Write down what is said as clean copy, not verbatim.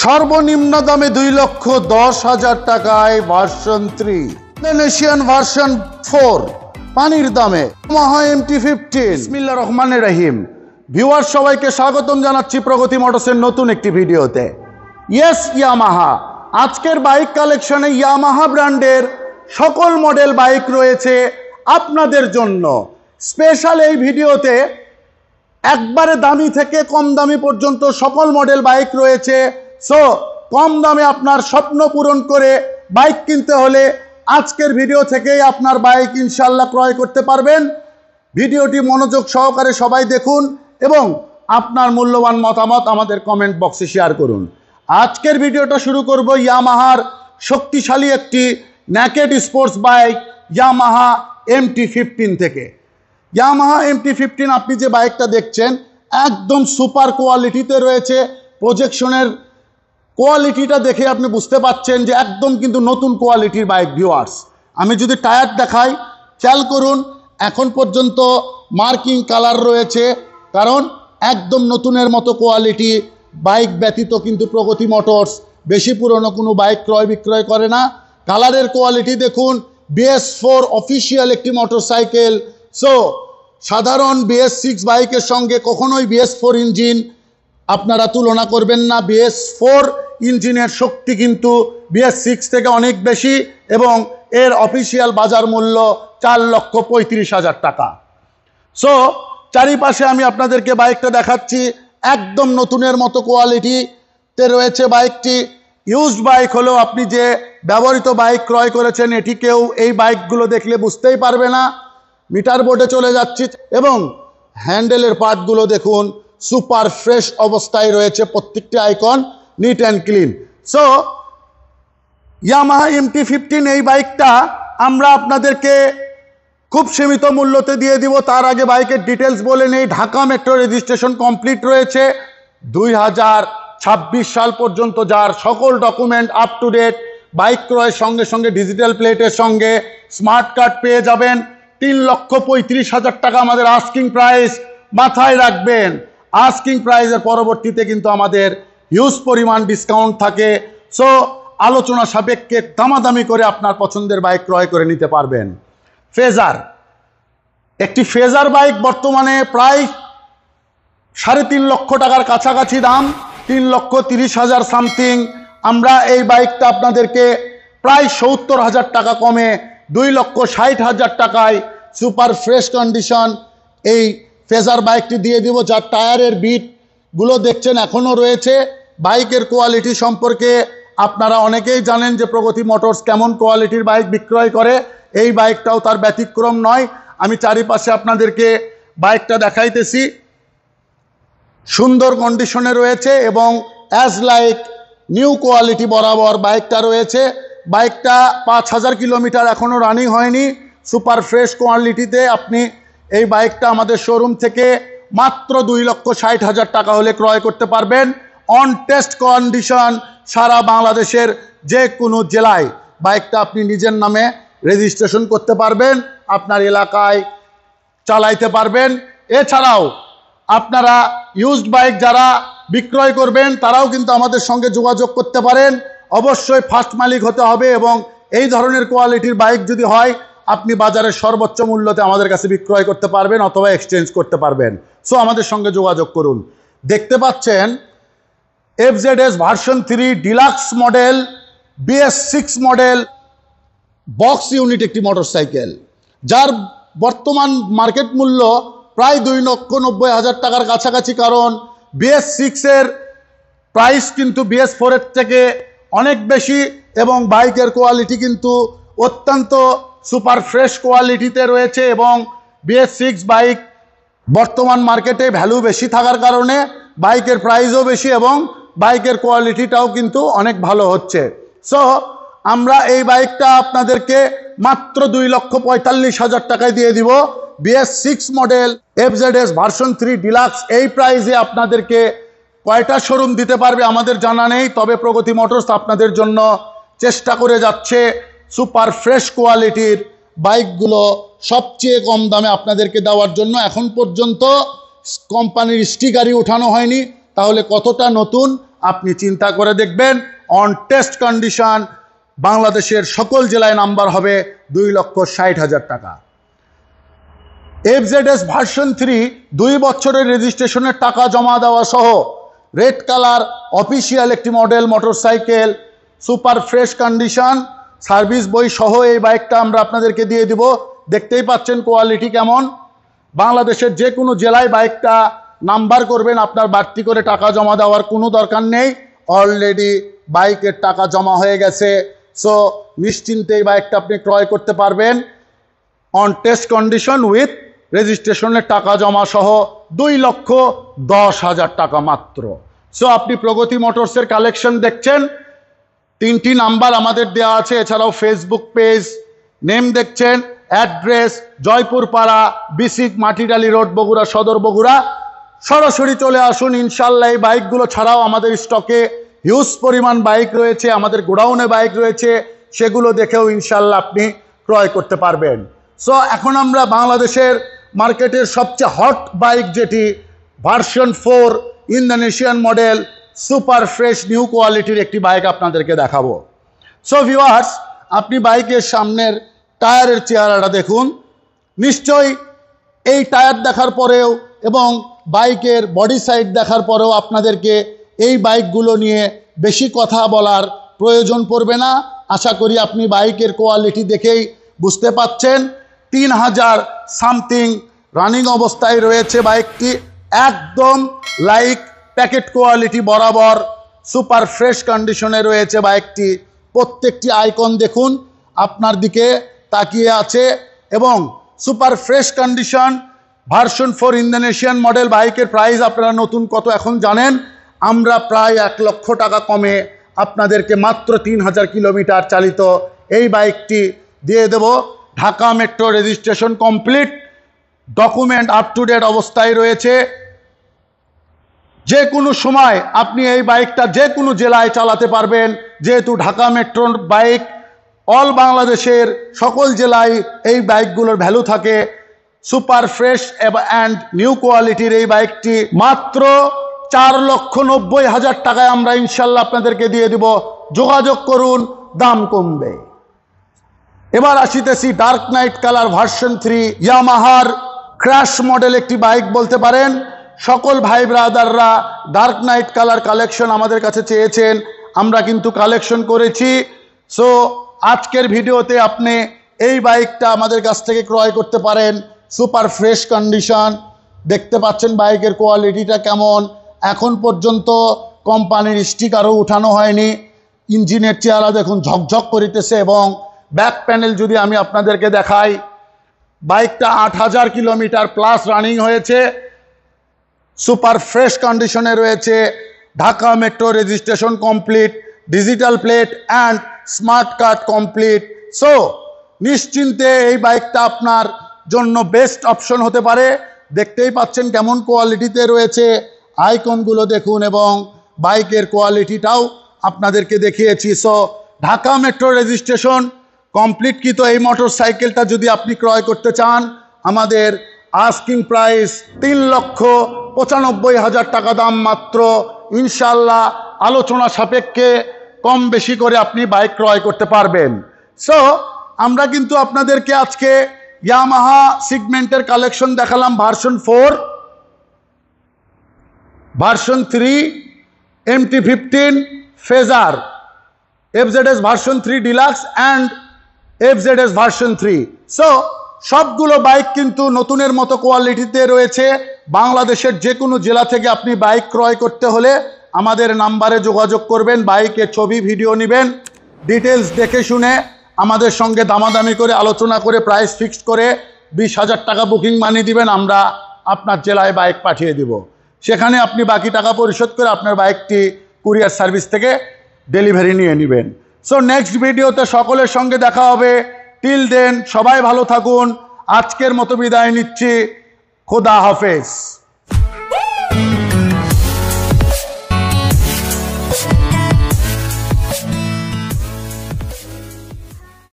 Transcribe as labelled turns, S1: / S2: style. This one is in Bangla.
S1: সর্বনিম্ন দামে 2,10,000 টাকায় ভার্সন 3, ইন্দোনেশিয়ান ভার্সন 4 পানির দামে ইয়ামাহা MT-15। বিসমিল্লাহির রহমানির রহিম। ভিউয়ার সবাইকে স্বাগতম জানাচ্ছি প্রগতি মোটরসের নতুন একটি ভিডিওতে। ইয়েস ইয়ামাহা, আজকের বাইক কালেকশনে ইয়ামাহা ব্র্যান্ডের সকল মডেল বাইক রয়েছে আপনাদের জন্য। স্পেশাল এই ভিডিওতে একবারে দামি থেকে কম দামি পর্যন্ত সকল মডেল বাইক রয়েছে। সো কম দামে আপনার স্বপ্ন পূরণ করে বাইক কিনতে হলে আজকের ভিডিও থেকেই আপনার বাইক ইনশাল্লাহ ক্রয় করতে পারবেন। ভিডিওটি মনোযোগ সহকারে সবাই দেখুন এবং আপনার মূল্যবান মতামত আমাদের কমেন্ট বক্সে শেয়ার করুন। আজকের ভিডিওটা শুরু করব ইয়ামাহার শক্তিশালী একটি naked sports bike Yamaha MT-15 থেকে। ইয়ামাহা MT-15 আপনি যে বাইকটা দেখছেন একদম সুপার কোয়ালিটিতে রয়েছে। প্রজেকশনের কোয়ালিটিটা দেখে আপনি বুঝতে পাচ্ছেন যে একদম কিন্তু নতুন কোয়ালিটির বাইক। ভিউয়ার্স, আমি যদি টায়ার দেখাই, খেয়াল করুন এখন পর্যন্ত মার্কিং কালার রয়েছে, কারণ একদম নতুনের মতো কোয়ালিটি। বাইক ব্যতীত কিন্তু প্রগতি মোটরস বেশি পুরনো কোনো বাইক ক্রয় বিক্রয় করে না। কালারের কোয়ালিটি দেখুন, BS4 অফিসিয়াল একটি মোটরসাইকেল। সো সাধারণ BS6 বাইকের সঙ্গে কখনোই BS4 ইঞ্জিন আপনারা তুলনা করবেন না। BS4 ইঞ্জিনের শক্তি কিন্তু BS6 থেকে অনেক বেশি এবং এর অফিসিয়াল বাজার মূল্য 4,35,000 টাকা। সো চারিপাশে আমি আপনাদেরকে বাইকটা দেখাচ্ছি, একদম নতুনের মতো কোয়ালিটিতে রয়েছে বাইকটি। ইউজড বাইক হলেও আপনি যে ব্যবহৃত বাইক ক্রয় করেছেন এটি কেউ এই বাইকগুলো দেখলে বুঝতেই পারবে না। মিটার বোর্ডে চলে যাচ্ছি এবং হ্যান্ডেলের পার্টগুলো দেখুন সুপার ফ্রেশ অবস্থায় রয়েছে, প্রত্যেকটি icon neat and clean. So Yamaha MT-15 এই বাইকটা আমরা আপনাদেরকে খুব সীমিত মূল্যতে দিয়ে দিব। তার আগে বাইকের ডিটেলস বলে নেই। ঢাকা মেট্রো রেজিস্ট্রেশন কমপ্লিট রয়েছে 2026 সাল পর্যন্ত, যার সকল document up to date. Bike ক্রয়ের সঙ্গে সঙ্গে ডিজিটাল প্লেটের সঙ্গে স্মার্ট কার্ড পেয়ে যাবেন। 3,35,000 টাকা আমাদের আস্কিং প্রাইস। মাথায় রাখবেন, আস্কিং প্রাইসের পরবর্তীতে কিন্তু আমাদের হিউজ পরিমাণ ডিসকাউন্ট থাকে। সো আলোচনা সাপেক্ষে দামাদামি করে আপনার পছন্দের বাইক ক্রয় করে নিতে পারবেন। ফেজার, একটি ফেজার বাইক বর্তমানে প্রায় 3.5 লক্ষ টাকার কাছাকাছি দাম, 3,30,000 সামথিং। আমরা এই বাইকটা আপনাদেরকে প্রায় 70,000 টাকা কমে 2,60,000 টাকায় সুপার ফ্রেশ কন্ডিশন এই ফেজার বাইকটি দিয়ে দিব, যার টায়ারের বিটগুলো দেখছেন এখনও রয়েছে। বাইকের কোয়ালিটি সম্পর্কে আপনারা অনেকেই জানেন যে প্রগতি মোটরস কেমন কোয়ালিটির বাইক বিক্রয় করে। এই বাইকটাও তার ব্যতিক্রম নয়। আমি চারিপাশে আপনাদেরকে বাইকটা দেখাইতেছি, সুন্দর কন্ডিশনে রয়েছে এবং অ্যাজ লাইক নিউ কোয়ালিটি বরাবর বাইকটা রয়েছে। বাইকটা 5,000 কিলোমিটার এখনও রানিং হয়নি। সুপার ফ্রেশ কোয়ালিটিতে আপনি এই বাইকটা আমাদের শোরুম থেকে মাত্র 2,60,000 টাকা হলে ক্রয় করতে পারবেন। অন টেস্ট কন্ডিশন সারা বাংলাদেশের যে কোনো জেলায় বাইকটা আপনি নিজের নামে রেজিস্ট্রেশন করতে পারবেন, আপনার এলাকায় চালাইতে পারবেন। এছাড়াও আপনারা ইউজড বাইক যারা বিক্রয় করবেন তারাও কিন্তু আমাদের সঙ্গে যোগাযোগ করতে পারেন। অবশ্যই ফার্স্ট মালিক হতে হবে এবং এই ধরনের কোয়ালিটির বাইক যদি হয় আপনি বাজারের সর্বোচ্চ মূল্যতে আমাদের কাছে বিক্রয় করতে পারবেন অথবা এক্সচেঞ্জ করতে পারবেন। সো আমাদের সঙ্গে যোগাযোগ করুন। দেখতে পাচ্ছেন FZS version 3 deluxe model, BS6 model box unit একটি মোটরসাইকেল, যার বর্তমান মার্কেট মূল্য প্রায় 2,90,000 টাকার কাছাকাছি। কারণ BS6 এর প্রাইস কিন্তু BS4 এর থেকে অনেক বেশি এবং বাইকের কোয়ালিটি কিন্তু অত্যন্ত সুপার ফ্রেশ কোয়ালিটিতে রয়েছে এবং BS6 বাইক বর্তমান মার্কেটে ভ্যালু বেশি থাকার কারণে বাইকের প্রাইসও বেশি এবং বাইকের কোয়ালিটিটাও কিন্তু অনেক ভালো হচ্ছে। সো আমরা এই বাইকটা আপনাদেরকে মাত্র 2,45,000 টাকায় দিয়ে দিব। BS6 model FZS version 3 deluxe এই প্রাইসে আপনাদেরকে কয়টা শোরুম দিতে পারবে আমাদের জানা নেই, তবে প্রগতি মোটরস আপনাদের জন্য চেষ্টা করে যাচ্ছে সুপার ফ্রেশ কোয়ালিটির বাইকগুলো সবচেয়ে কম দামে আপনাদেরকে দেওয়ার জন্য। এখন পর্যন্ত কোম্পানির স্টিকারই উঠানো হয়নি, তাহলে কতটা নতুন আপনি চিন্তা করে দেখবেন অন টেস্ট কন্ডিশন বাংলাদেশের সকল জেলায় নাম্বার হবে 2,60,000 টাকা। FZS ভার্সন 3 2 বছরের রেজিস্ট্রেশনের টাকা জমা দেওয়া সহ রেড কালার অফিসিয়াল একটি model motorcycle, super fresh condition, service বই সহ এই বাইকটা আমরা আপনাদেরকে দিয়ে দিব। দেখতেই পাচ্ছেন কোয়ালিটি কেমন। বাংলাদেশের যে কোনো জেলায় বাইকটা নাম্বার করবেন, আপনার বাড়তি করে টাকা জমা দেওয়ার কোনো দরকার নেই। অলরেডি বাইকের টাকা জমা হয়ে গেছে। সো নিশ্চিন্তে এই বাইকটা আপনি ক্রয় করতে পারবেন অন টেস্ট কন্ডিশন উইথ রেজিস্ট্রেশনের টাকা জমা সহ 2,10,000 টাকা মাত্র। সো আপনি প্রগতি মোটরসের কালেকশন দেখছেন, 3টি নাম্বার আমাদের দেওয়া আছে, এছাড়াও ফেসবুক পেজ নেম দেখছেন, অ্যাড্রেস জয়পুরপাড়া, বিসিক, মাটিডালি রোড, বগুড়া সদর, বগুড়া। সরাসরি চলে আসুন। ইনশাল্লাহ এই বাইকগুলো ছাড়াও আমাদের স্টকে হিউজ পরিমাণ বাইক রয়েছে, আমাদের গোডাউনে বাইক রয়েছে, সেগুলো দেখেও ইনশাল্লাহ আপনি ক্রয় করতে পারবেন। সো এখন আমরা বাংলাদেশের মার্কেটের সবচেয়ে হট বাইক যেটি version 4 Indonesian model super fresh new কোয়ালিটির একটি বাইক আপনাদেরকে দেখাবো। সো ভিউয়ার্স, আপনি বাইকের সামনের টায়ারের চেহারাটা দেখুন। নিশ্চয়ই এই টায়ার দেখার পরেও এবং বাইকের বডি সাইড দেখার পরেও আপনাদেরকে এই বাইকগুলো নিয়ে বেশি কথা বলার প্রয়োজন পড়বে না। আশা করি আপনি বাইকের কোয়ালিটি দেখেই বুঝতে পাচ্ছেন। 3,000 সামথিং রানিং অবস্থায় রয়েছে বাইকটি, একদম লাইক প্যাকেট কোয়ালিটি বরাবর সুপার ফ্রেশ কন্ডিশনে রয়েছে বাইকটি। প্রত্যেকটি আইকন দেখুন আপনার দিকে তাকিয়ে আছে এবং super fresh condition version 4 Indonesian model বাইকের প্রাইস আপনারা নতুন কত এখন জানেন। আমরা প্রায় 1 লক্ষ টাকা কমে আপনাদেরকে মাত্র 3,000 কিলোমিটার চালিত এই বাইকটি দিয়ে দেব। Dhaka metro registration complete, document up to date অবস্থায় রয়েছে। যে কোনো সময় আপনি এই বাইকটা যে কোনো জেলায় চালাতে পারবেন, যেহেতু ঢাকা মেট্রোর বাইক অল বাংলাদেশের সকল জেলায় এই বাইকগুলোর ভ্যালু থাকে। সুপার ফ্রেশ অ্যান্ড নিউ কোয়ালিটির এই বাইকটি মাত্র 4,90,000 টাকায় আমরা ইনশাল্লাহ আপনাদেরকে দিয়ে দিব। যোগাযোগ করুন, দাম কমবে। এবার আসিতেছি ডার্ক নাইট কালার ভার্সন 3 ইয়ামাহার ক্র্যাশ মডেল একটি বাইক বলতে পারেন। সকল ভাই ব্রাদাররা ডার্ক নাইট কালার কালেকশন আমাদের কাছে চেয়েছেন, আমরা কিন্তু কালেকশন করেছি। সো আজকের ভিডিওতে আপনি এই বাইকটা আমাদের কাছ থেকে ক্রয় করতে পারেন। সুপার ফ্রেশ কন্ডিশন, দেখতে পাচ্ছেন বাইকের কোয়ালিটিটা কেমন। এখন পর্যন্ত কোম্পানির স্টিকারও উঠানো হয়নি। ইঞ্জিনের চেহারা দেখুন ঝকঝক করিতেছে এবং ব্যাক প্যানেল যদি আমি আপনাদেরকে দেখাই, বাইকটা 8,000 কিলোমিটার প্লাস রানিং হয়েছে, সুপার ফ্রেশ কন্ডিশনে রয়েছে, Dhaka metro registration complete, digital plate and smart card complete. So নিশ্চিন্তে এই বাইকটা আপনার জন্য বেস্ট অপশন হতে পারে। দেখতেই পাচ্ছেন কেমন কোয়ালিটিতে রয়েছে, আইকনগুলো দেখুন এবং বাইকের কোয়ালিটিটাও আপনাদেরকে দেখিয়েছি। সো ঢাকা মেট্রো রেজিস্ট্রেশন কমপ্লিটকৃত এই মোটর সাইকেলটা যদি আপনি ক্রয় করতে চান, আমাদের আস্কিং প্রাইস 3,95,000 টাকা দাম মাত্র। ইনশাল্লাহ আলোচনা সাপেক্ষে কম বেশি করে আপনি বাইক ক্রয় করতে পারবেন। সো আমরা কিন্তু আপনাদেরকে আজকে ইয়ামাহা সিগমেন্টের কালেকশন দেখালাম version 4, version 3, MT-15, phasor, FZS version 3 deluxe and FZS version 3। So সবগুলো বাইক কিন্তু নতুনের মতো কোয়ালিটিতে রয়েছে। বাংলাদেশের যে কোনো জেলা থেকে আপনি বাইক ক্রয় করতে হলে আমাদের নাম্বারে যোগাযোগ করবেন, বাইকের ছবি ভিডিও নেবেন, ডিটেলস দেখে শুনে আমাদের সঙ্গে দামাদামি করে আলোচনা করে প্রাইস ফিক্সড করে 20,000 টাকা বুকিং মানি দিবেন, আমরা আপনার জেলায় বাইক পাঠিয়ে দিব। সেখানে আপনি বাকি টাকা পরিশোধ করে আপনার বাইকটি কুরিয়ার সার্ভিস থেকে ডেলিভারি নিয়ে নেবেন। সো নেক্সট ভিডিওতে সকলের সঙ্গে দেখা হবে। টিল দেন সবাই ভালো থাকুন। আজকের মতো বিদায় নিচ্ছি। খোদা হাফেজ।